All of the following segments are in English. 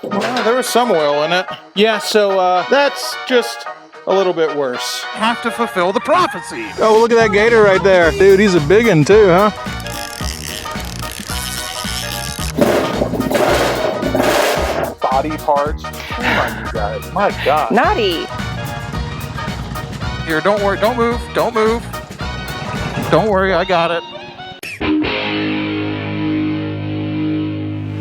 Well, there was some oil in it. Yeah, so that's just a little bit worse. Have to fulfill the prophecy. Oh, look at that gator right there. Dude, he's a big one too, huh? Body parts. Come on, you guys. My God. Naughty. Here, don't worry. Don't move. Don't move. Don't worry. I got it.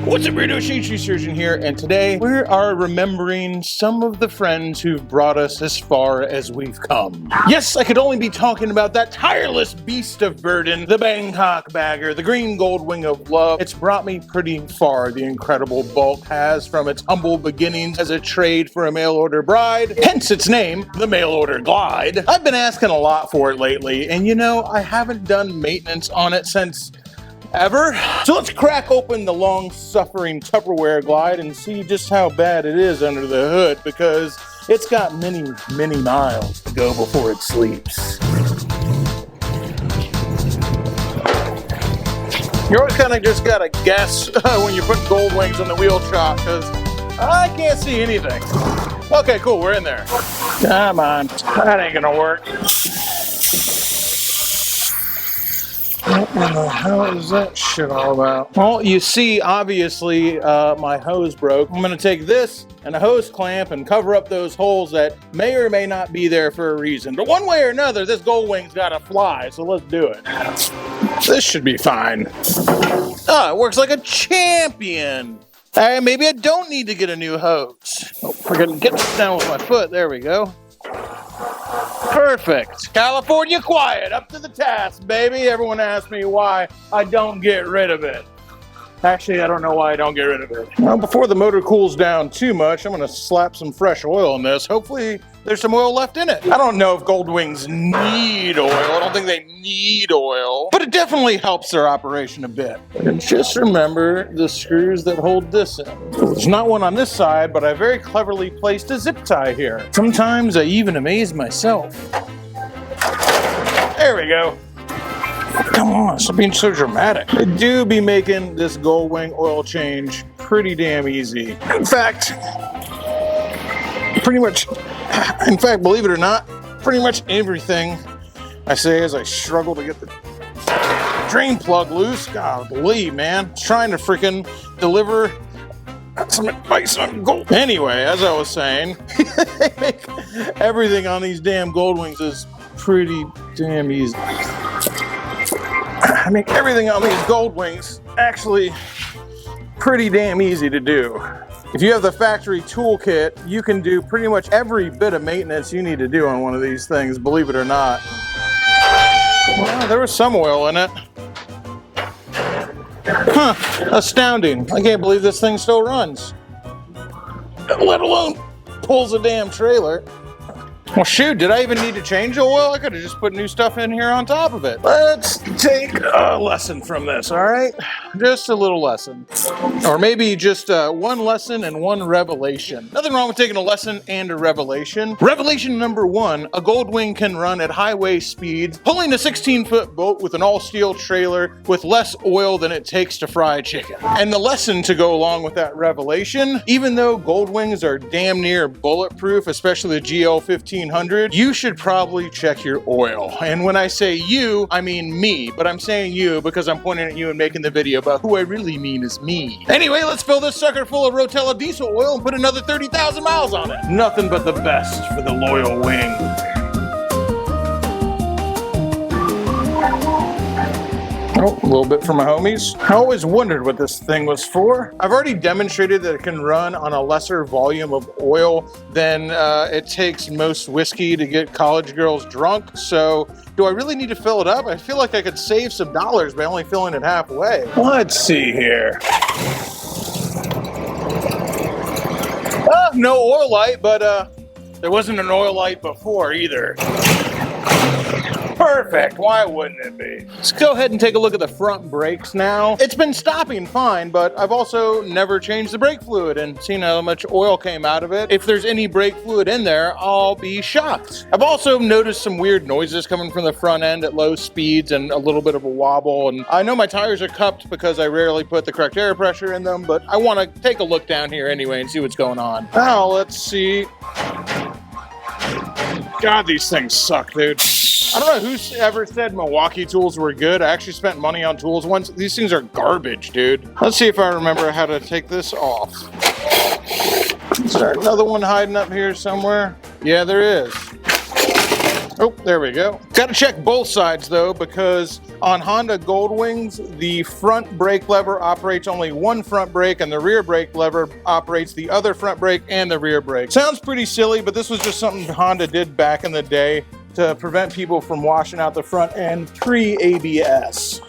What's up, weirdo? Shadetree Surgeon here, and today we are remembering some of the friends who've brought us as far as we've come. Yes, I could only be talking about that tireless beast of burden, the Bangkok bagger, the green gold wing of love. It's brought me pretty far, the incredible bulk has, from its humble beginnings as a trade for a mail-order bride, hence its name, the mail-order glide. I've been asking a lot for it lately, and you know, I haven't done maintenance on it since ever. So let's crack open the long-suffering Tupperware glide and see just how bad it is under the hood, because it's got many, many miles to go before it sleeps. You always kind of just gotta guess when you put gold wings on the wheel chop, because I can't see anything. Okay, cool, we're in there. Come on, that ain't gonna work. What in the hell is that shit all about? Well, you see, obviously, my hose broke. I'm gonna take this and a hose clamp and cover up those holes that may or may not be there for a reason. But one way or another, this gold wing's gotta fly, so let's do it. This should be fine. Ah, it works like a champion. Maybe I don't need to get a new hose. Oh, we're gonna get this down with my foot. There we go. Perfect. California quiet, up to the task, baby. Everyone asks me why I don't get rid of it. Actually, I don't know why I don't get rid of it. Well, before the motor cools down too much, I'm gonna slap some fresh oil in this. Hopefully there's some oil left in it. I don't know if gold wings need oil. I don't think they need oil, but it definitely helps their operation a bit. And just remember the screws that hold this in. There's not one on this side, but I very cleverly placed a zip tie here. Sometimes I even amaze myself. There we go. Come on, stop being so dramatic. I do be making this gold wing oil change pretty damn easy. In fact, believe it or not, pretty much everything I say as I struggle to get the drain plug loose. Golly, man. Trying to freaking deliver some advice on gold. Anyway, as I was saying, they make everything on these damn gold wings is pretty damn easy. I make everything on these gold wings actually pretty damn easy to do. If you have the factory toolkit, you can do pretty much every bit of maintenance you need to do on one of these things, believe it or not. Well, there was some oil in it. Huh, astounding. I can't believe this thing still runs. Let alone pulls a damn trailer. Well, shoot, did I even need to change the oil? I could have just put new stuff in here on top of it. Let's take a lesson from this, all right? Just a little lesson. Or maybe just one lesson and one revelation. Nothing wrong with taking a lesson and a revelation. Revelation number one, a gold wing can run at highway speeds, pulling a 16-foot boat with an all-steel trailer with less oil than it takes to fry chicken. And the lesson to go along with that revelation, even though gold wings are damn near bulletproof, especially the GL1500, you should probably check your oil. And when I say you, I mean me, but I'm saying you because I'm pointing at you and making the video, but who I really mean is me. Anyway, let's fill this sucker full of Rotella diesel oil and put another 30,000 miles on it. Nothing but the best for the loyal wing. Oh, a little bit for my homies. I always wondered what this thing was for. I've already demonstrated that it can run on a lesser volume of oil than it takes most whiskey to get college girls drunk. So do I really need to fill it up? I feel like I could save some dollars by only filling it halfway. Let's see here. No oil light, but there wasn't an oil light before either. perfect. Why wouldn't it be? Let's go ahead and take a look at the front brakes now. It's been stopping fine, but I've also never changed the brake fluid and seen how much oil came out of it. If there's any brake fluid in there, I'll be shocked. I've also noticed some weird noises coming from the front end at low speeds and a little bit of a wobble. And I know my tires are cupped because I rarely put the correct air pressure in them, but I want to take a look down here anyway and see what's going on. Now, let's see. God, these things suck, dude. I don't know who's ever said Milwaukee tools were good. I actually spent money on tools once. These things are garbage, dude. Let's see if I remember how to take this off. Is there another one hiding up here somewhere? Yeah, there is. Oh, there we go. Got to check both sides though, because on Honda Goldwings, the front brake lever operates only one front brake and the rear brake lever operates the other front brake and the rear brake. Sounds pretty silly, but this was just something Honda did back in the day to prevent people from washing out the front end pre-ABS.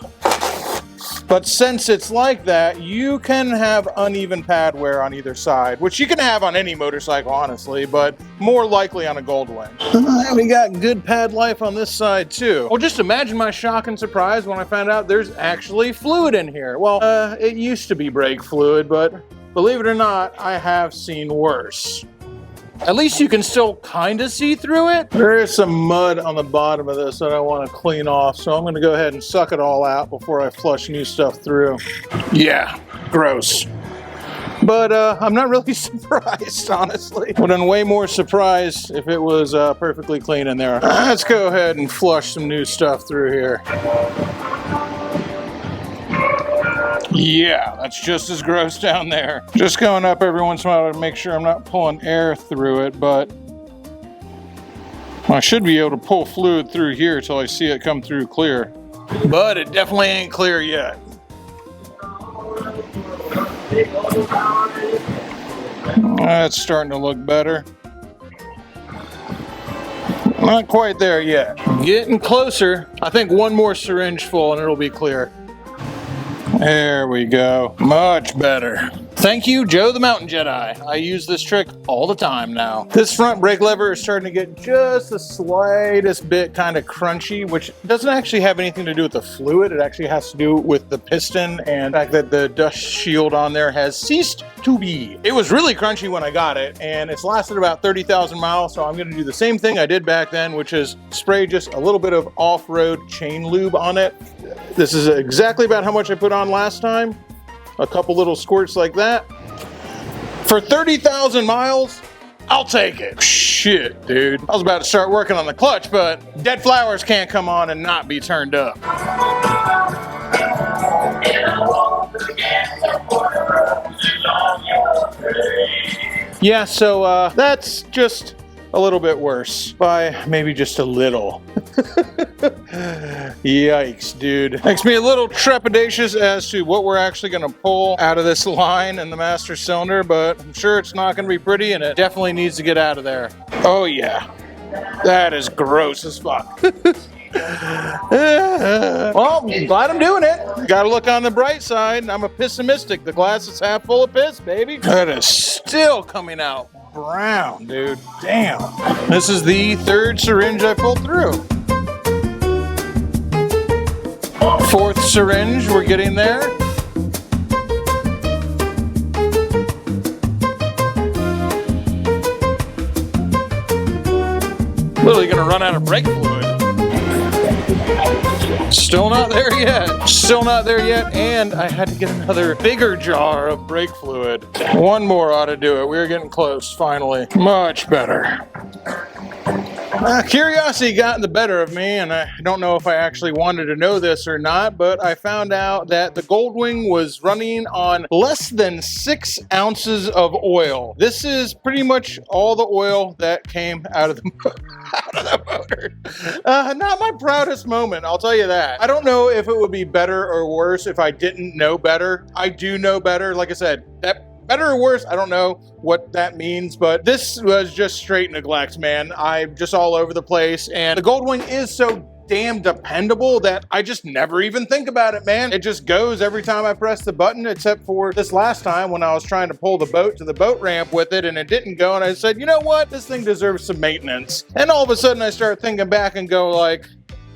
But since it's like that, you can have uneven pad wear on either side, which you can have on any motorcycle, honestly, but more likely on a Goldwing. And we got good pad life on this side too. Well, just imagine my shock and surprise when I found out there's actually fluid in here. Well, it used to be brake fluid, but believe it or not, I have seen worse. At least you can still kind of see through it. There is some mud on the bottom of this that I want to clean off, so I'm going to go ahead and suck it all out before I flush new stuff through. Yeah, gross. But I'm not really surprised, honestly. Would have been way more surprised if it was perfectly clean in there. Let's go ahead and flush some new stuff through here. Yeah, that's just as gross down there. Just going up every once in a while to make sure I'm not pulling air through it, but I should be able to pull fluid through here till I see it come through clear. But it definitely ain't clear yet. That's starting to look better. Not quite there yet. Getting closer. I think one more syringe full and it'll be clear. There we go. Much better. Thank you, Joe the Mountain Jedi. I use this trick all the time now. This front brake lever is starting to get just the slightest bit kind of crunchy, which doesn't actually have anything to do with the fluid. It actually has to do with the piston and the fact that the dust shield on there has ceased to be. It was really crunchy when I got it, and it's lasted about 30,000 miles, so I'm going to do the same thing I did back then, which is spray just a little bit of off-road chain lube on it. This is exactly about how much I put on last time. A couple little squirts like that. For 30,000 miles, I'll take it. Shit, dude. I was about to start working on the clutch, but dead flowers can't come on and not be turned up. Yeah, so that's just a little bit worse by maybe just a little. Yikes, dude. Makes me a little trepidatious as to what we're actually going to pull out of this line in the master cylinder, but I'm sure it's not going to be pretty and it definitely needs to get out of there. Oh yeah, that is gross as fuck. Well, I'm glad I'm doing it. Gotta look on the bright side. I'm a pessimistic. The glass is half full of piss, baby. That is still coming out brown, dude. Damn. This is the third syringe I pulled through. Fourth syringe, we're getting there. Literally gonna run out of brake fluid. Still not there yet. Still not there yet, and I had to get another bigger jar of brake fluid. One more ought to do it. We're getting close, finally. Much better. Curiosity got the better of me, and I don't know if I actually wanted to know this or not, but I found out that the Goldwing was running on less than 6 ounces of oil. This is pretty much all the oil that came out of the motor. Not my proudest moment, I'll tell you that. I don't know if it would be better or worse if I didn't know better. I do know better. Like I said, that better or worse, I don't know what that means, but this was just straight neglect, man. I'm just all over the place, and the Goldwing is so damn dependable that I just never even think about it, man. It just goes every time I press the button, except for this last time when I was trying to pull the boat to the boat ramp with it and it didn't go, and I said, you know what? This thing deserves some maintenance. And all of a sudden I start thinking back and go like,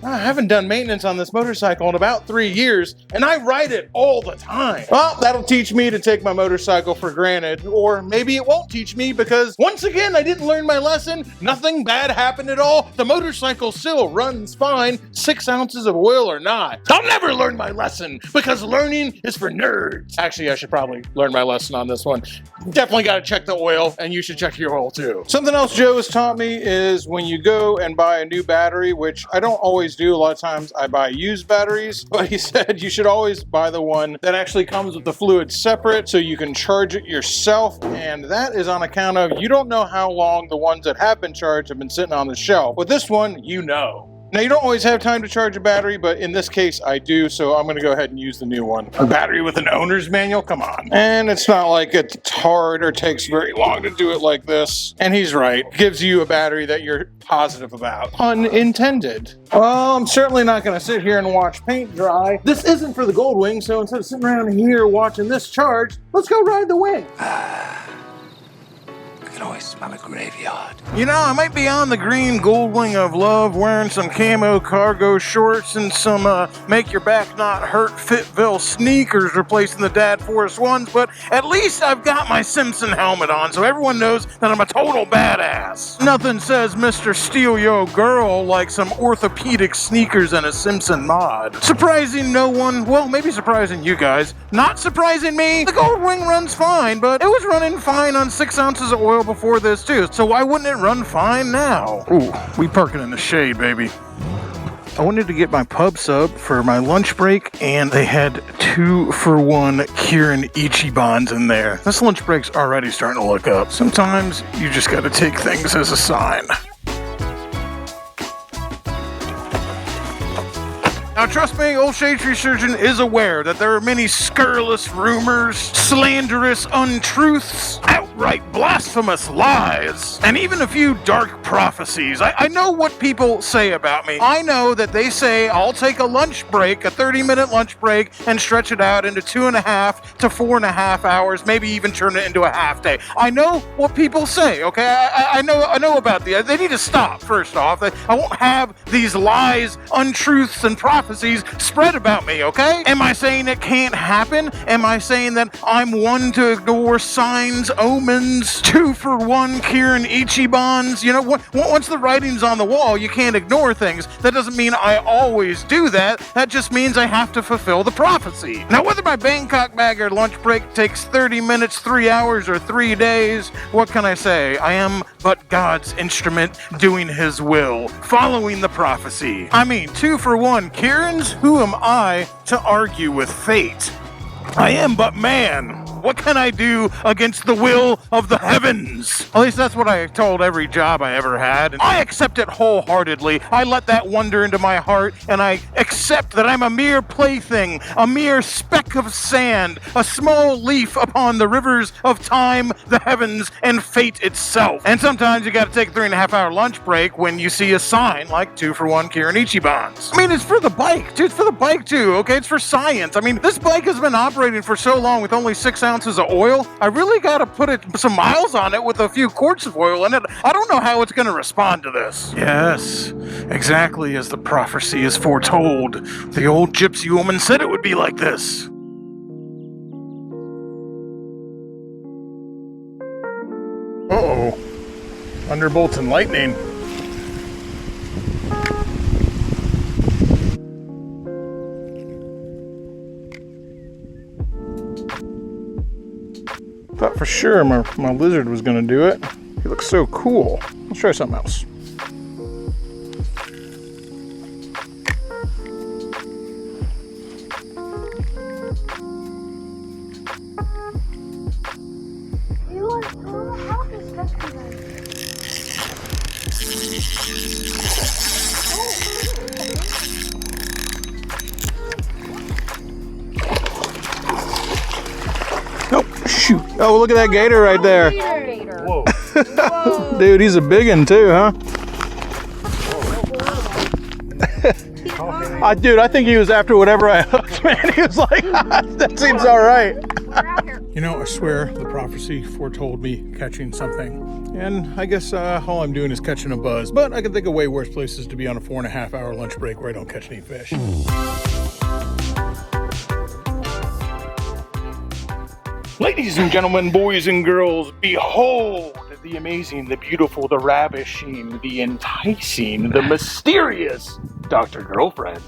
I haven't done maintenance on this motorcycle in about 3 years, and I ride it all the time. Well, that'll teach me to take my motorcycle for granted, or maybe it won't teach me because, once again, I didn't learn my lesson. Nothing bad happened at all. The motorcycle still runs fine, 6 ounces of oil or not. I'll never learn my lesson because learning is for nerds. Actually, I should probably learn my lesson on this one. Definitely got to check the oil, and you should check your oil too. Something else Joe has taught me is when you go and buy a new battery, which I don't always do. A lot of times I buy used batteries, but he said you should always buy the one that actually comes with the fluid separate so you can charge it yourself. And that is on account of you don't know how long the ones that have been charged have been sitting on the shelf. With this one, you know. Now, you don't always have time to charge a battery, but in this case, I do, so I'm going to go ahead and use the new one. A battery with an owner's manual? Come on. And it's not like it's hard or takes very long to do it like this. And he's right. Gives you a battery that you're positive about. Unintended. Well, I'm certainly not going to sit here and watch paint dry. This isn't for the Gold Wing, so instead of sitting around here watching this charge, let's go ride the wing. I can always smell a graveyard. You know, I might be on the green Gold Wing of love wearing some camo cargo shorts and some make your back not hurt Fitville sneakers replacing the Dad Force ones, but at least I've got my Simpson helmet on so everyone knows that I'm a total badass. Nothing says Mr. Steal Yo Girl like some orthopedic sneakers and a Simpson mod. Surprising no one, well, maybe surprising you guys. Not surprising me. The Gold Wing runs fine, but it was running fine on 6 ounces of oil before this too, so why wouldn't it run fine now? Ooh, we parking in the shade, baby. I wanted to get my pub sub for my lunch break, and they had 2-for-1 Kirin Ichibans in there. This lunch break's already starting to look up. Sometimes you just gotta take things as a sign. Now trust me, old Shadetree Surgeon is aware that there are many scurrilous rumors, slanderous untruths, outright blasphemous lies, and even a few dark prophecies. I know what people say about me. I know that they say I'll take a lunch break, a 30-minute lunch break, and stretch it out into 2.5 to 4.5 hours, maybe even turn it into a half day. I know what people say, okay? I know about the. They need to stop, first off. I won't have these lies, untruths, and prophecies spread about me, okay? Am I saying it can't happen? Am I saying that I'm one to ignore signs, omens, 2-for-1 Kirin Ichibans? You know, once the writing's on the wall, you can't ignore things. That doesn't mean I always do that. That just means I have to fulfill the prophecy. Now, whether my Bangkok bagger lunch break takes 30 minutes, 3 hours, or 3 days, what can I say? I am but God's instrument doing his will, following the prophecy. I mean, 2-for-1 Kirin? Who am I to argue with fate? I am but man. What can I do against the will of the heavens? At least that's what I told every job I ever had. And I accept it wholeheartedly. I let that wonder into my heart, and I accept that I'm a mere plaything, a mere speck of sand, a small leaf upon the rivers of time, the heavens, and fate itself. And sometimes you gotta take a 3.5-hour lunch break when you see a sign like 2-for-1 Kirin Ichibans. I mean, it's for the bike, dude. It's for the bike too, okay? It's for science. I mean, this bike has been operating for so long with only 6 ounces of oil. I really gotta put some miles on it with a few quarts of oil in it. I don't know how it's gonna respond to this. Yes, exactly as the prophecy is foretold. The old gypsy woman said it would be like this. Uh-oh. Thunderbolts and lightning. Thought for sure my lizard was gonna do it. He looks so cool. Let's try something else. Shoot. Oh, look at that gator right there. Whoa. Whoa. Dude, he's a big one too, huh? Dude, I think he was after whatever I hooked, man. He was like, that seems all right. We're out here. You know, I swear the prophecy foretold me catching something. And I guess all I'm doing is catching a buzz. But I can think of way worse places to be on a 4.5-hour lunch break where I don't catch any fish. Ladies and gentlemen, boys and girls, behold the amazing, the beautiful, the ravishing, the enticing, the mysterious Dr. Girlfriend.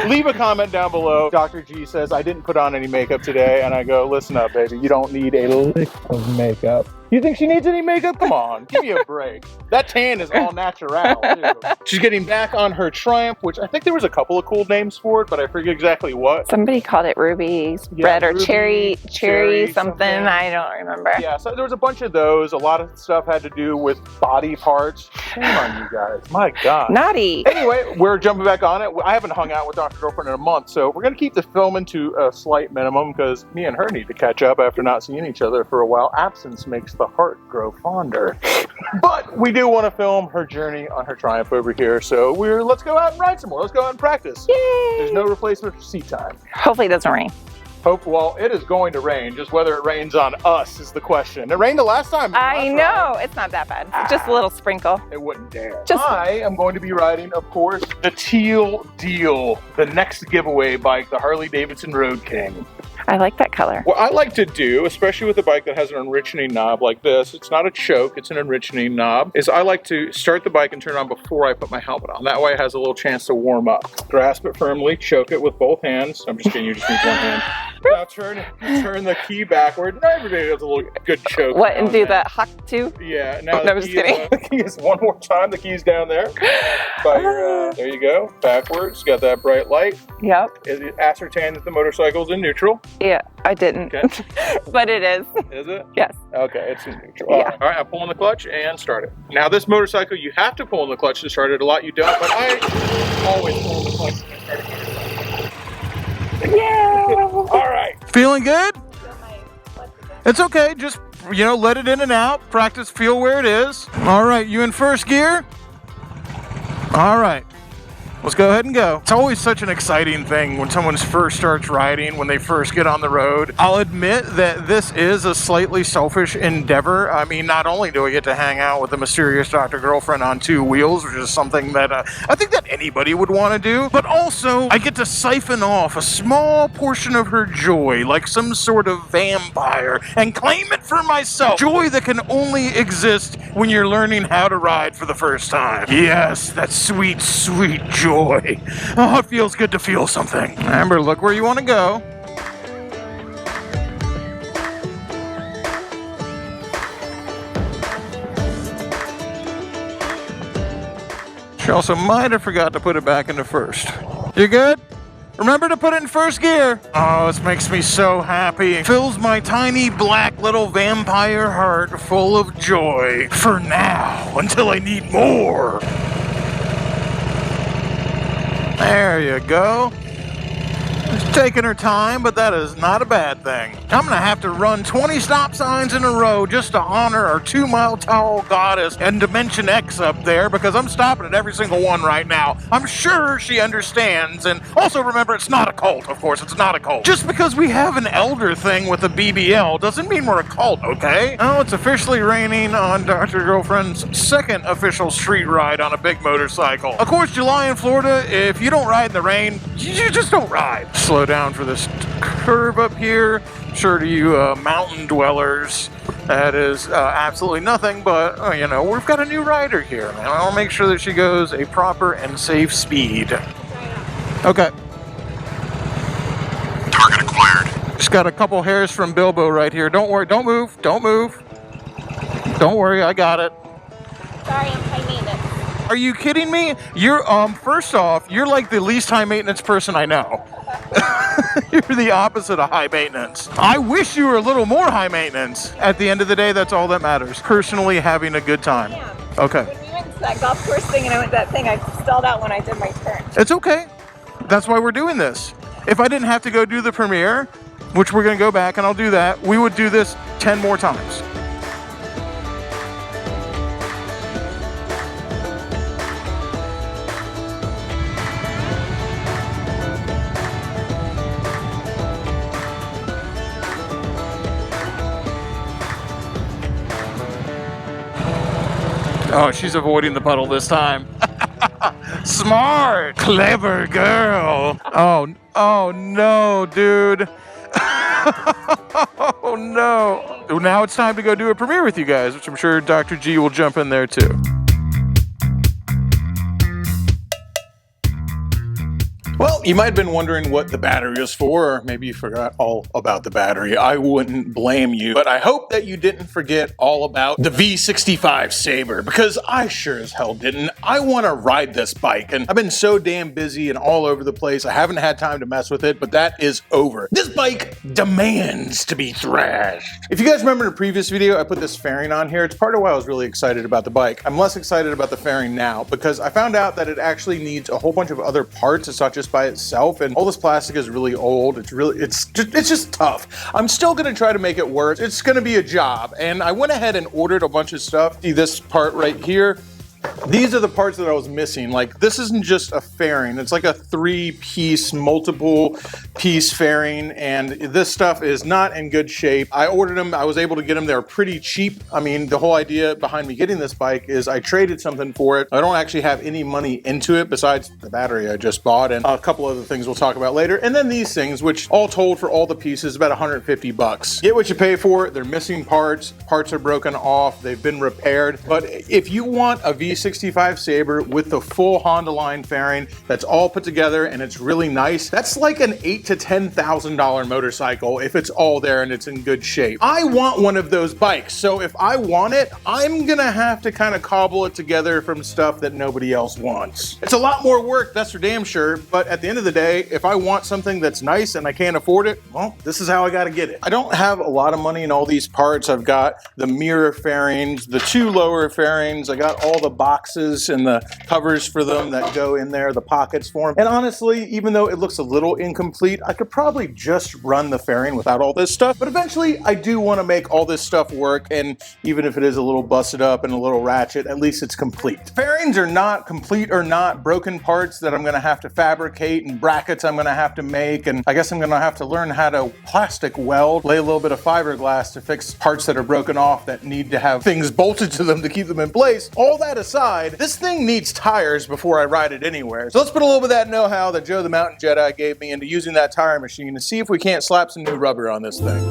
Leave a comment down below. Dr. G says, I didn't put on any makeup today. And I go, listen up, baby. You don't need a lick of makeup. You think she needs any makeup? Come on, give me a break. That tan is all natural, too. She's getting back on her Triumph, which I think there was a couple of cool names for it, but I forget exactly what. Somebody called it Ruby's Red or Ruby, cherry something. I don't remember. Yeah, so there was a bunch of those. A lot of stuff had to do with body parts. Shame on you guys. My God. Naughty. Anyway, we're jumping back on it. I haven't hung out with Dr. Girlfriend in a month, so we're going to keep the filming to a slight minimum because me and her need to catch up after not seeing each other for a while. Absence makes the heart grow fonder. But we do want to film her journey on her Triumph over here, so let's go out and ride some more. Let's go out and practice. Yay! There's no replacement for seat time. Hopefully it doesn't rain. Well, it is going to rain. Just whether it rains on us is the question. It rained the last time. I know. It's not that bad. Just a little sprinkle. It wouldn't dare. Just I am going to be riding, of course, the Teal Deal, the next giveaway bike, the Harley Davidson Road King. I like that color. What I like to do, especially with a bike that has an enrichening knob like this, it's not a choke, it's an enrichening knob, is I like to start the bike and turn it on before I put my helmet on. That way it has a little chance to warm up. Grasp it firmly, choke it with both hands. I'm just kidding, you just need one hand. Now turn the key backward. Not everybody does a little good choke. What, and do that huck too? Yeah, now No, I'm just kidding. The key is one more time, the key's down there. There you go, backwards, got that bright light. Yep. It ascertained that the motorcycle's in neutral. Yeah, I didn't. Okay. But it is. Is it? Yes. Okay, it's in neutral. Yeah. All right, I'm pulling the clutch and start it. Now this motorcycle, you have to pull in the clutch to start it. A lot you don't, but I always pull in the clutch to start it. Yeah. All right. Feeling good? It's okay, just, let it in and out. Practice, feel where it is. All right, you in first gear? All right. Let's go ahead and go. It's always such an exciting thing when someone first starts riding, when they first get on the road. I'll admit that this is a slightly selfish endeavor. I mean, not only do I get to hang out with the mysterious Dr. Girlfriend on two wheels, which is something that I think that anybody would want to do, but also I get to siphon off a small portion of her joy, like some sort of vampire, and claim it for myself. Joy that can only exist when you're learning how to ride for the first time. Yes, that sweet, sweet joy. Oh, it feels good to feel something. Amber, look where you want to go. She also might have forgot to put it back into first. You good? Remember to put it in first gear. Oh, this makes me so happy. It fills my tiny black little vampire heart full of joy. For now, until I need more. There you go. She's taking her time, but that is not a bad thing. I'm gonna have to run 20 stop signs in a row just to honor our 2-mile tall goddess and Dimension X up there, because I'm stopping at every single one right now. I'm sure she understands, and also remember, it's not a cult, of course, it's not a cult. Just because we have an elder thing with a BBL doesn't mean we're a cult, okay? Oh, it's officially raining on Dr. Girlfriend's second official street ride on a big motorcycle. Of course, July in Florida, if you don't ride in the rain, you just don't ride. Slow down for this curve up here. I'm sure to you mountain dwellers, that is absolutely nothing, but we've got a new rider here, and I'll make sure that she goes a proper and safe speed. Okay. Target acquired. Just got a couple hairs from Bilbo right here. Don't worry, don't move, don't move. Don't worry, I got it. Sorry, I'm high maintenance. Are you kidding me? You're, first off, you're like the least high maintenance person I know. You're the opposite of high maintenance. I wish you were a little more high maintenance. At the end of the day, that's all that matters. Personally having a good time. Okay. When we went to that golf course thing and I went that thing, I stalled out when I did my turn. It's okay. That's why we're doing this. If I didn't have to go do the premiere, which we're going to go back and I'll do that, we would do this 10 more times. Oh, she's avoiding the puddle this time. Smart, clever girl. Oh no, dude. Oh no. Now it's time to go do a premiere with you guys, which I'm sure Dr. G will jump in there too. Well, you might have been wondering what the battery was for, or maybe you forgot all about the battery. I wouldn't blame you, but I hope that you didn't forget all about the V65 Sabre, because I sure as hell didn't. I want to ride this bike, and I've been so damn busy and all over the place, I haven't had time to mess with it, but that is over. This bike demands to be thrashed. If you guys remember in a previous video, I put this fairing on here. It's part of why I was really excited about the bike. I'm less excited about the fairing now, because I found out that it actually needs a whole bunch of other parts. It's not just by itself, and all this plastic is really old. It's just tough. I'm still gonna try to make it work. It's gonna be a job, and I went ahead and ordered a bunch of stuff. See this part right here? These are the parts that I was missing. Like, this isn't just a fairing. It's like a 3-piece, multiple-piece fairing, and this stuff is not in good shape. I ordered them. I was able to get them. They're pretty cheap. I mean, the whole idea behind me getting this bike is I traded something for it. I don't actually have any money into it besides the battery I just bought and a couple other things we'll talk about later. And then these things, which all told for all the pieces, about 150 bucks. Get what you pay for. They're missing parts. Parts are broken off. They've been repaired. But if you want a V65 Sabre with the full Honda line fairing that's all put together and it's really nice, that's like an $8,000 to $10,000 motorcycle if it's all there and it's in good shape. I want one of those bikes, so if I want it, I'm gonna have to kind of cobble it together from stuff that nobody else wants. It's a lot more work, that's for damn sure, but at the end of the day, if I want something that's nice and I can't afford it, well, this is how I gotta get it. I don't have a lot of money in all these parts. I've got the mirror fairings, the 2 lower fairings, I got all the boxes and the covers for them that go in there, the pockets for them. And honestly, even though it looks a little incomplete, I could probably just run the fairing without all this stuff. But eventually, I do want to make all this stuff work, and even if it is a little busted up and a little ratchet, at least it's complete. Fairings are not complete or not broken parts that I'm going to have to fabricate, and brackets I'm going to have to make, and I guess I'm going to have to learn how to plastic weld, lay a little bit of fiberglass to fix parts that are broken off that need to have things bolted to them to keep them in place. All that aside, this thing needs tires before I ride it anywhere. So let's put a little bit of that know-how that Joe the Mountain Jedi gave me into using that tire machine to see if we can't slap some new rubber on this thing.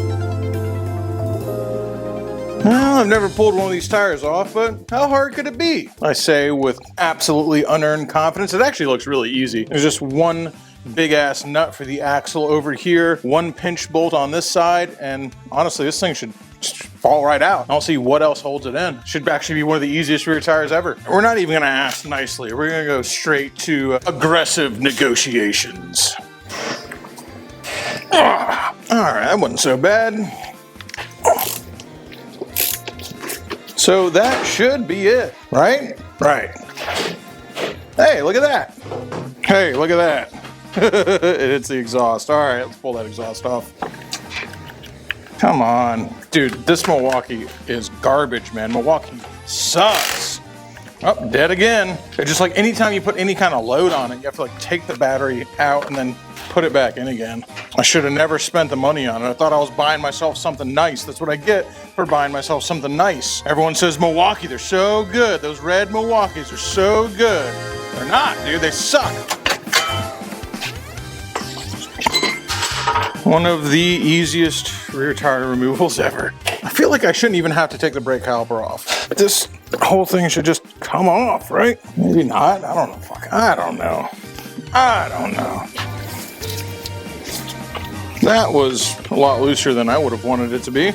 Well, I've never pulled one of these tires off, but how hard could it be? I say with absolutely unearned confidence. It actually looks really easy. There's just one big ass nut for the axle over here, one pinch bolt on this side, and honestly, this thing should just fall right out. I'll see what else holds it in. Should actually be one of the easiest rear tires ever. We're not even gonna ask nicely. We're gonna go straight to aggressive negotiations. All right, that wasn't so bad. So that should be it, right? Right. Hey, look at that. Hey, look at that. It hits the exhaust. All right, let's pull that exhaust off. Come on. Dude, this Milwaukee is garbage, man. Milwaukee sucks. Oh, dead again. It's just like anytime you put any kind of load on it, you have to like take the battery out and then put it back in again. I should have never spent the money on it. I thought I was buying myself something nice. That's what I get for buying myself something nice. Everyone says Milwaukee, they're so good. Those red Milwaukees are so good. They're not, dude. They suck. One of the easiest rear tire removals ever. I feel like I shouldn't even have to take the brake caliper off. This whole thing should just come off, right? Maybe not. I don't know. Fuck. I don't know. I don't know. That was a lot looser than I would have wanted it to be.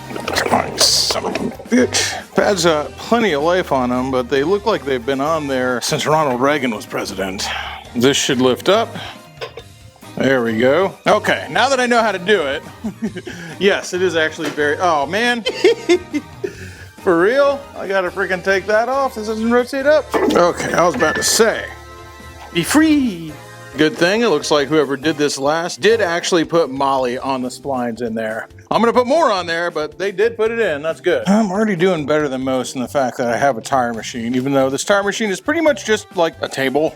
Oh, son of a bitch. Pads plenty of life on them, but they look like they've been on there since Ronald Reagan was president. This should lift up. There we go. Okay, now that I know how to do it, yes, it is actually very, oh man. For real? I gotta freaking take that off. This doesn't rotate up. Okay, I was about to say, be free. Good thing, it looks like whoever did this last did actually put Molly on the splines in there. I'm gonna put more on there, but they did put it in, that's good. I'm already doing better than most in the fact that I have a tire machine, even though this tire machine is pretty much just like a table.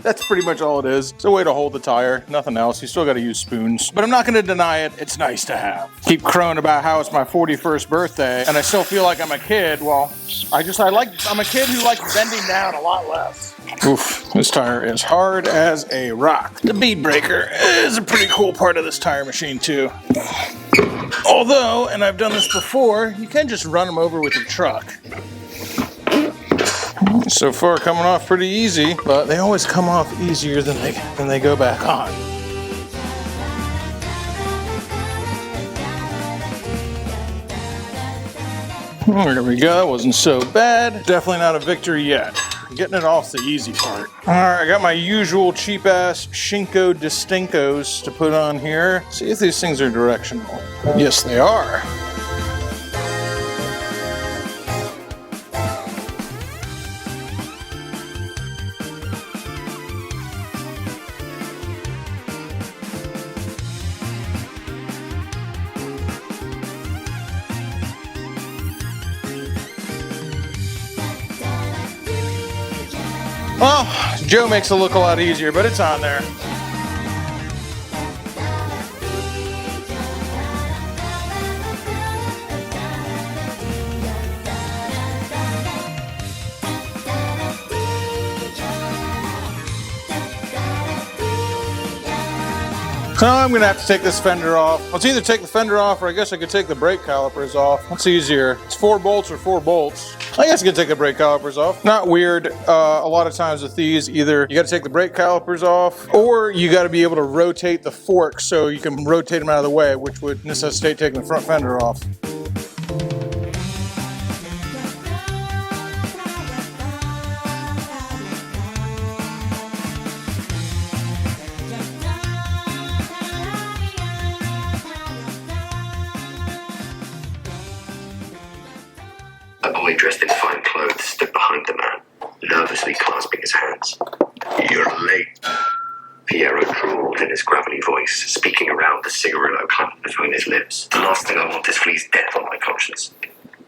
That's pretty much all it is. It's a way to hold the tire, nothing else. You still got to use spoons, but I'm not going to deny it. It's nice to have. Keep crowing about how it's my 41st birthday and I still feel like I'm a kid. Well, I'm a kid who likes bending down a lot less. Oof, this tire is hard as a rock. The bead breaker is a pretty cool part of this tire machine too. Although, and I've done this before, you can just run them over with your truck. So far coming off pretty easy, but they always come off easier than they go back on. There we go, that wasn't so bad. Definitely not a victory yet. Getting it off's the easy part. Alright, I got my usual cheap-ass Shinko Distincos to put on here. See if these things are directional. Yes, they are. Well, Joe makes it look a lot easier, but it's on there. So I'm going to have to take this fender off. Let's either take the fender off or I guess I could take the brake calipers off. What's easier? It's 4 bolts or 4 bolts. I guess I could take the brake calipers off. Not weird. A lot of times with these, either you got to take the brake calipers off or you got to be able to rotate the forks so you can rotate them out of the way, which would necessitate taking the front fender off. A boy dressed in fine clothes stood behind the man, nervously clasping his hands. "You're late," Piero drawled in his gravelly voice, speaking around the cigarillo clamped between his lips. "The last thing I want is Flea's death on my conscience.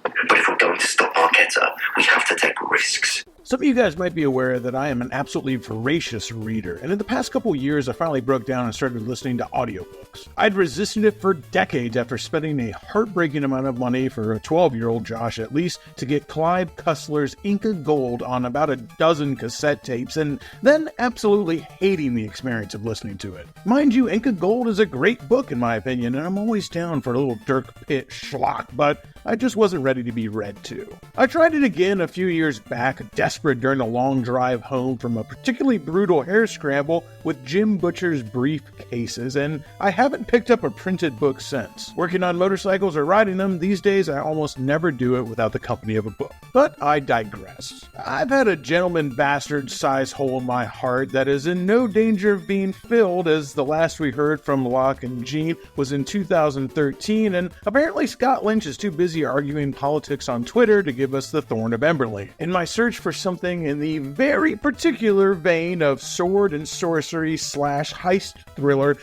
But if we're going to stop Marquetta, we have to take risks." Some of you guys might be aware that I am an absolutely voracious reader, and in the past couple years I finally broke down and started listening to audiobooks. I'd resisted it for decades after spending a heartbreaking amount of money for a 12-year-old Josh at least to get Clive Cussler's Inca Gold on about a dozen cassette tapes, and then absolutely hating the experience of listening to it. Mind you, Inca Gold is a great book in my opinion, and I'm always down for a little Dirk Pitt schlock, but I just wasn't ready to be read to. I tried it again a few years back, desperate during a long drive home from a particularly brutal hair scramble with Jim Butcher's briefcases, and I haven't picked up a printed book since. Working on motorcycles or riding them, these days I almost never do it without the company of a book. But I digress. I've had a gentleman bastard size hole in my heart that is in no danger of being filled, as the last we heard from Locke and Jean was in 2013, and apparently Scott Lynch is too busy arguing politics on Twitter to give us the Thorn of Emberley. In my search for something in the very particular vein of sword and sorcery / heist thriller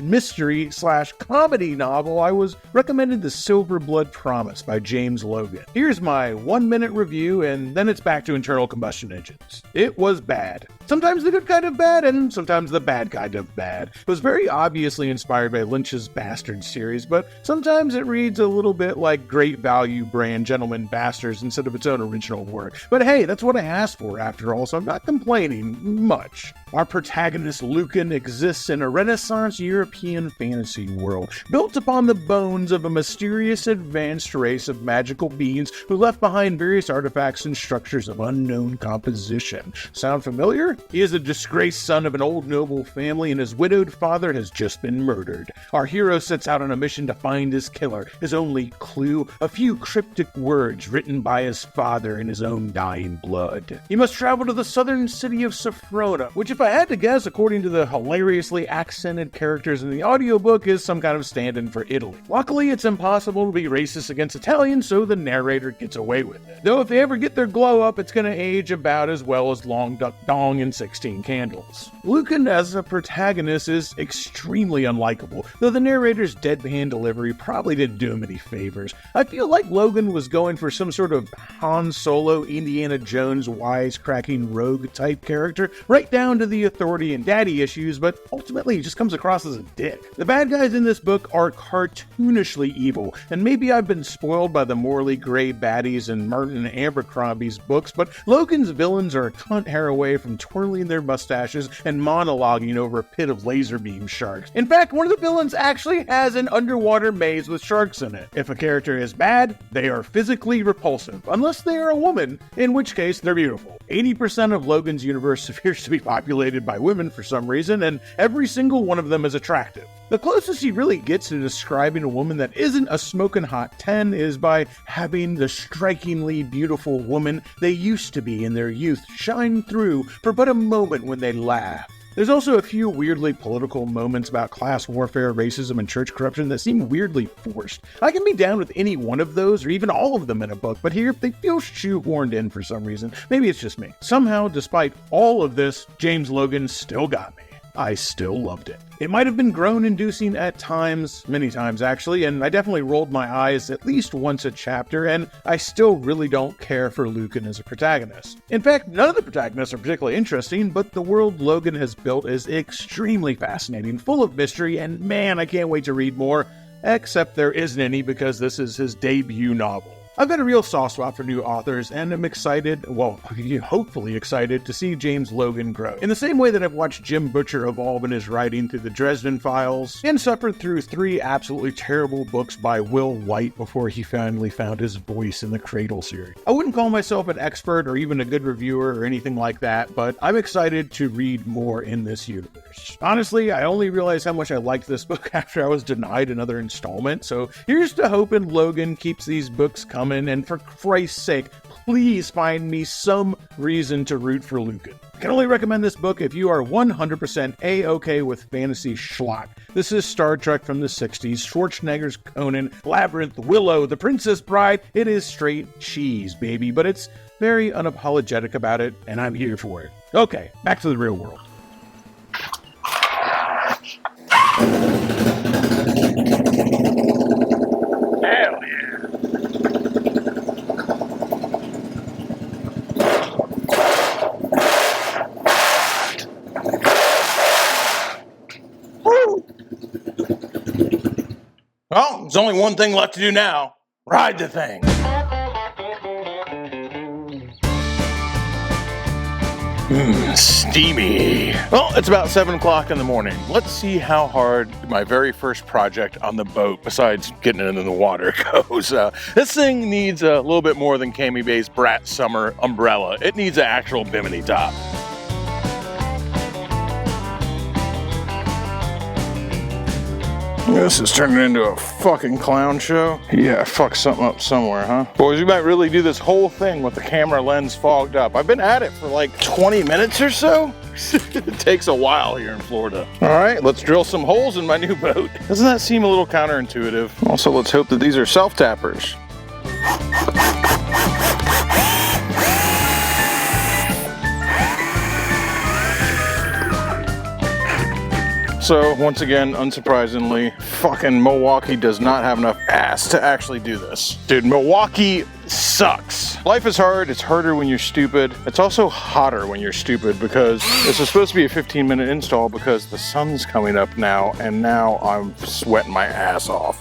/ mystery / comedy novel, I was recommended The Silver Blood Promise by James Logan. Here's my 1-minute review, and then it's back to internal combustion engines. It was bad. Sometimes the good kind of bad, and sometimes the bad kind of bad. It was very obviously inspired by Lynch's Bastard series, but sometimes it reads a little bit like Great Value brand Gentlemen Bastards instead of its own original work. But hey, that's what I asked for after all, so I'm not complaining much. Our protagonist Lucan exists in a Renaissance European fantasy world, built upon the bones of a mysterious advanced race of magical beings who left behind various artifacts and structures of unknown composition. Sound familiar? He is a disgraced son of an old noble family, and his widowed father has just been murdered. Our hero sets out on a mission to find his killer. His only clue, a few cryptic words written by his father in his own dying blood. He must travel to the southern city of Sophrona, which, if if I had to guess, according to the hilariously accented characters in the audiobook, is some kind of stand-in for Italy. Luckily, it's impossible to be racist against Italians, so the narrator gets away with it. Though if they ever get their glow up, it's gonna age about as well as Long Duck Dong and 16 Candles. Lucan as a protagonist is extremely unlikable, though the narrator's deadpan delivery probably didn't do him any favors. I feel like Logan was going for some sort of Han Solo, Indiana Jones, wisecracking rogue type character, right down to the authority and daddy issues, but ultimately he just comes across as a dick. The bad guys in this book are cartoonishly evil, and maybe I've been spoiled by the morally gray baddies in Martin Abercrombie's books, but Logan's villains are a cunt hair away from twirling their mustaches and monologuing over a pit of laser beam sharks. In fact, one of the villains actually has an underwater maze with sharks in it. If a character is bad, they are physically repulsive, unless they are a woman, in which case they're beautiful. 80% of Logan's universe appears to be populated by women for some reason, and every single one of them is attractive. The closest he really gets to describing a woman that isn't a smoking hot 10 is by having the strikingly beautiful woman they used to be in their youth shine through for but a moment when they laugh. There's also a few weirdly political moments about class warfare, racism, and church corruption that seem weirdly forced. I can be down with any one of those, or even all of them in a book, but here they feel shoehorned in for some reason. Maybe it's just me. Somehow, despite all of this, James Logan still got me. I still loved it. It might have been groan-inducing at times, many times actually, and I definitely rolled my eyes at least once a chapter, and I still really don't care for Lucan as a protagonist. In fact, none of the protagonists are particularly interesting, but the world Logan has built is extremely fascinating, full of mystery, and man, I can't wait to read more, except there isn't any because this is his debut novel. I've got a real soft spot for new authors, and I'm excited, well, hopefully excited, to see James Logan grow. In the same way that I've watched Jim Butcher evolve in his writing through the Dresden Files, and suffered through 3 absolutely terrible books by Will White before he finally found his voice in the Cradle series. I wouldn't call myself an expert or even a good reviewer or anything like that, but I'm excited to read more in this universe. Honestly, I only realized how much I liked this book after I was denied another installment, so here's to hoping Logan keeps these books coming, and for Christ's sake, please find me some reason to root for Lucan. I can only recommend this book if you are 100% A-okay with fantasy schlock. This is Star Trek from the 60s, Schwarzenegger's Conan, Labyrinth, Willow, The Princess Bride. It is straight cheese, baby, but it's very unapologetic about it, and I'm here for it. Okay, back to the real world. Hell yeah. Well, there's only one thing left to do now. Ride the thing. Steamy. Well, it's about 7 o'clock in the morning. Let's see how hard my very first project on the boat, besides getting it into the water, goes. This thing needs a little bit more than Cami Bay's Brat Summer umbrella. It needs an actual bimini top. This is turning into a fucking clown show. Yeah, I fucked something up somewhere, huh? Boys, we might really do this whole thing with the camera lens fogged up. I've been at it for like 20 minutes or so. It takes a while here in Florida. All right, let's drill some holes in my new boat. Doesn't that seem a little counterintuitive? Also, let's hope that these are self-tappers. So, once again, unsurprisingly, fucking Milwaukee does not have enough ass to actually do this. Dude, Milwaukee sucks. Life is hard, it's harder when you're stupid. It's also hotter when you're stupid because this is supposed to be a 15-minute install because the sun's coming up now, and now I'm sweating my ass off.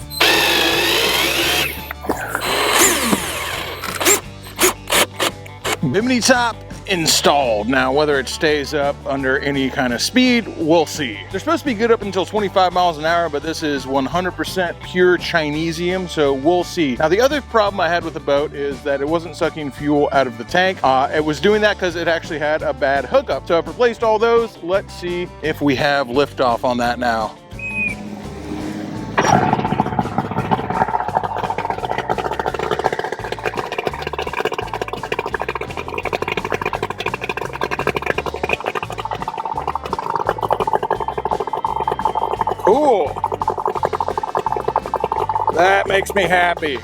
Bimini top installed. Now, whether it stays up under any kind of speed, we'll see. They're supposed to be good up until 25 miles an hour, but this is 100% pure Chinesium, so we'll see. Now, the other problem I had with the boat is that it wasn't sucking fuel out of the tank. It was doing that because it actually had a bad hookup. So I've replaced all those. Let's see if we have liftoff on that now. Cool. That makes me happy.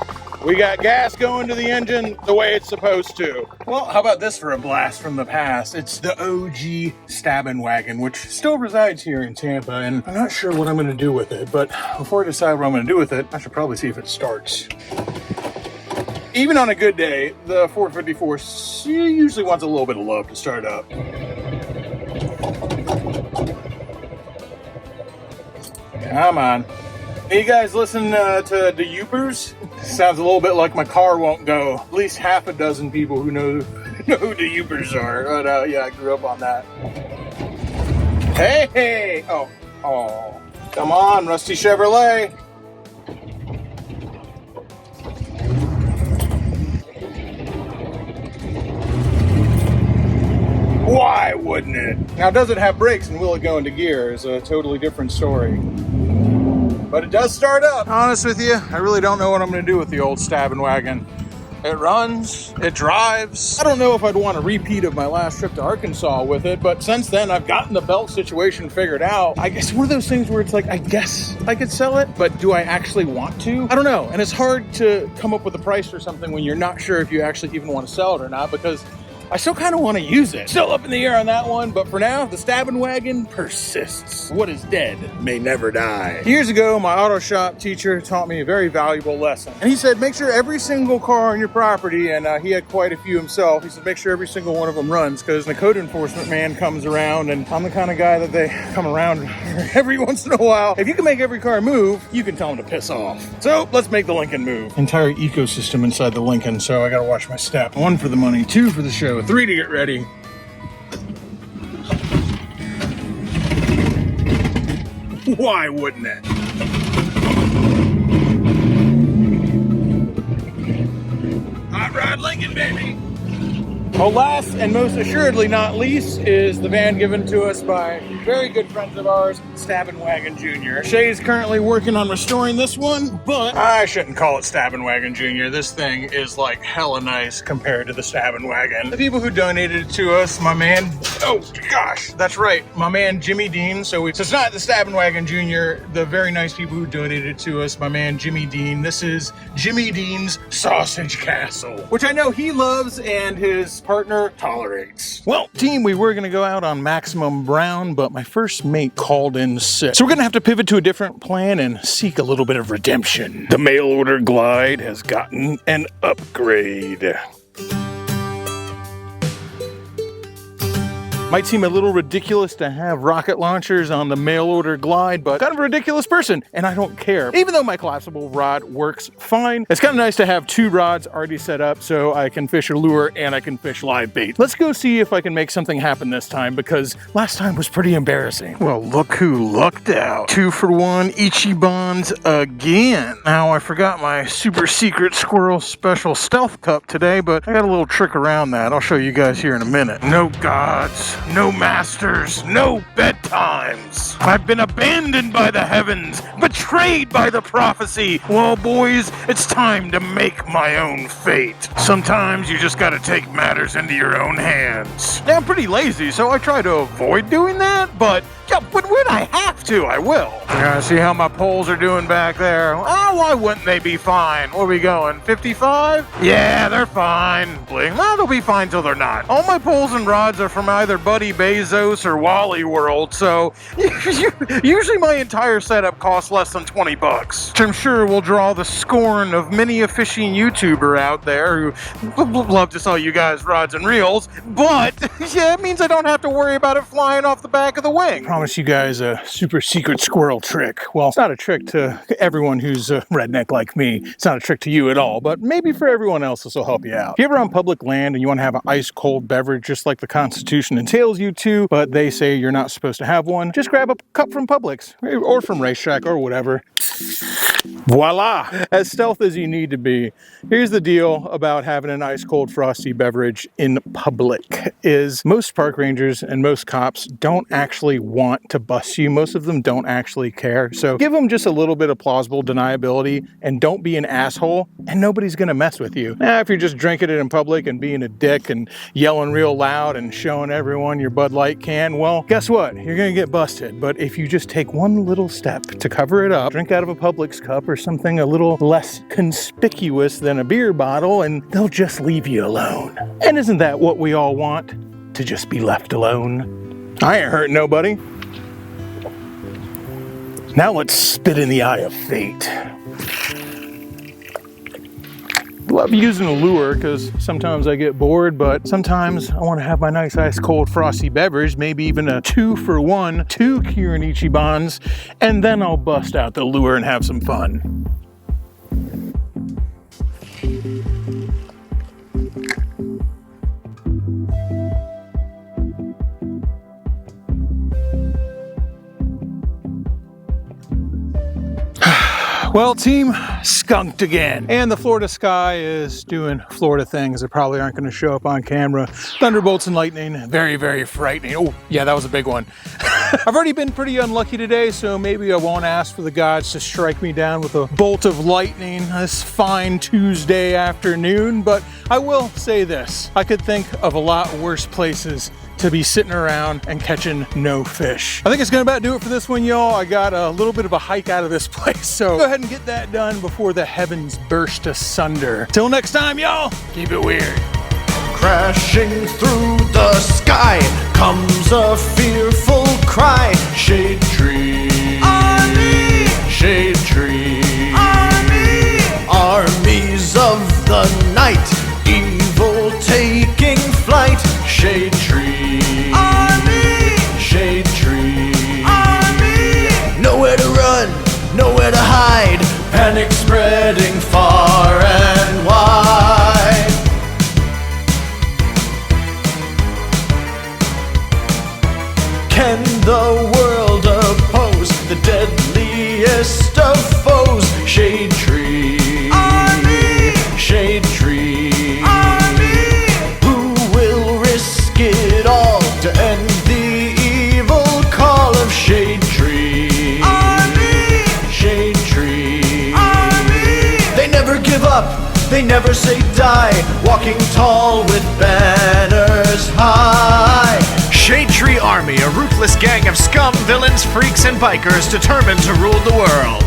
We got gas going to the engine the way it's supposed to. Well, how about this for a blast from the past? It's the OG stabbing wagon, which still resides here in Tampa, and I'm not sure what I'm going to do with it, but before I decide what I'm going to do with it, I should probably see if it starts. Even on a good day, the 454 usually wants a little bit of love to start up. Come on. Hey, you guys listen to the Youpers? Sounds a little bit like my car won't go. At least half a dozen people who know who the Youpers are. But yeah, I grew up on that. Hey! Oh. Come on, Rusty Chevrolet. Why wouldn't it? Now, does it have brakes and will it go into gear is a totally different story. But it does start up. Honest with you, I really don't know what I'm going to do with the old stabbing wagon. It runs, it drives. I don't know if I'd want a repeat of my last trip to Arkansas with it, but since then I've gotten the belt situation figured out. I guess one of those things where it's like, I guess I could sell it, but do I actually want to? I don't know. And it's hard to come up with a price for something when you're not sure if you actually even want to sell it or not, because I still kind of want to use it. Still up in the air on that one, but for now, the stabbing wagon persists. What is dead may never die. Years ago, my auto shop teacher taught me a very valuable lesson. And he said, make sure every single car on your property, and he had quite a few himself, he said, make sure every single one of them runs, because the code enforcement man comes around, and I'm the kind of guy that they come around every once in a while. If you can make every car move, you can tell them to piss off. So let's make the Lincoln move. Entire ecosystem inside the Lincoln, so I gotta watch my step. 1 for the money, 2 for the show, 3 to get ready. Why wouldn't it? Hot Rod Lincoln, baby. Well, last and most assuredly not least is the van given to us by very good friends of ours, Stabbin' Wagon Jr. Shay's currently working on restoring this one, but I shouldn't call it Stabbin' Wagon Jr. This thing is like hella nice compared to the Stabbin' Wagon. The people who donated it to us, my man, oh gosh, that's right, my man Jimmy Dean. So it's not the Stabbin' Wagon Jr., the very nice people who donated it to us, my man Jimmy Dean. This is Jimmy Dean's Sausage Castle, which I know he loves and his partner tolerates. Well, team, we were gonna go out on Maximum Brown, but my first mate called in sick. So we're gonna have to pivot to a different plan and seek a little bit of redemption. The mail order glide has gotten an upgrade. Might seem a little ridiculous to have rocket launchers on the mail order glide, but kind of a ridiculous person, and I don't care. Even though my collapsible rod works fine, it's kind of nice to have 2 rods already set up so I can fish a lure and I can fish live bait. Let's go see if I can make something happen this time, because last time was pretty embarrassing. Well, look who lucked out. 2 for 1 Ichibans again. Now, I forgot my super secret squirrel special stealth cup today, but I got a little trick around that. I'll show you guys here in a minute. No gods. No masters, no bedtimes. I've been abandoned by the heavens, betrayed by the prophecy. Well, boys, it's time to make my own fate. Sometimes you just gotta take matters into your own hands. Now, I'm pretty lazy, so I try to avoid doing that, but yeah, when I have to, I will. See how my poles are doing back there? Oh, why wouldn't they be fine? Where are we going, 55? Yeah, they're fine. Bling. Well, they'll be fine till they're not. All my poles and rods are from either Buddy Bezos or Wally World, so usually my entire setup costs less than 20 bucks. Which I'm sure will draw the scorn of many a fishing YouTuber out there who love to sell you guys rods and reels, but yeah, it means I don't have to worry about it flying off the back of the wing. I promise you guys a super secret squirrel trick. Well, it's not a trick to everyone who's a redneck like me. It's not a trick to you at all, but maybe for everyone else this will help you out. If you're ever on public land and you want to have an ice cold beverage just like the Constitution entails you to, but they say you're not supposed to have one, just grab a cup from Publix or from Racetrack or whatever. Voila! As stealth as you need to be. Here's the deal about having an ice cold frosty beverage in public is most park rangers and most cops don't actually want to bust you. Most of them don't actually care. So give them just a little bit of plausible deniability and don't be an asshole and nobody's gonna mess with you. Now, if you're just drinking it in public and being a dick and yelling real loud and showing everyone your Bud Light can, well, guess what? You're gonna get busted. But if you just take one little step to cover it up, drink out of a Publix cup or something a little less conspicuous than a beer bottle, and they'll just leave you alone. And isn't that what we all want? To just be left alone? I ain't hurting nobody. Now let's spit in the eye of fate. Love using a lure because sometimes I get bored, but sometimes I want to have my nice ice cold frosty beverage, maybe even a 2-for-1, 2 Kirin Ichibans, and then I'll bust out the lure and have some fun. Well, team, skunked again. And the Florida sky is doing Florida things that probably aren't going to show up on camera. Thunderbolts and lightning, very, very frightening. Oh, yeah, that was a big one. I've already been pretty unlucky today, so maybe I won't ask for the gods to strike me down with a bolt of lightning this fine Tuesday afternoon, but I will say this. I could think of a lot worse places to be sitting around and catching no fish. I think it's gonna about do it for this one, y'all. I got a little bit of a hike out of this place, so go ahead and get that done before the heavens burst asunder. Till next time, y'all, keep it weird. Crashing through the sky comes a fearful cry. Shadetree Army! Shadetree Army! Armies of the night, evil taking flight. Shadetree Army! Shadetree Army! Nowhere to run, nowhere to hide. Panic spreading far and wide. Can the world oppose the deadliest of foes? Shadetree Army! Shadetree Army! Who will risk it all to end the evil call of Shadetree Army! Shadetree Army! They never give up, they never say die, walking tall with banners high. Shadetree Army, a ruthless gang of scum, villains, freaks, and bikers determined to rule the world.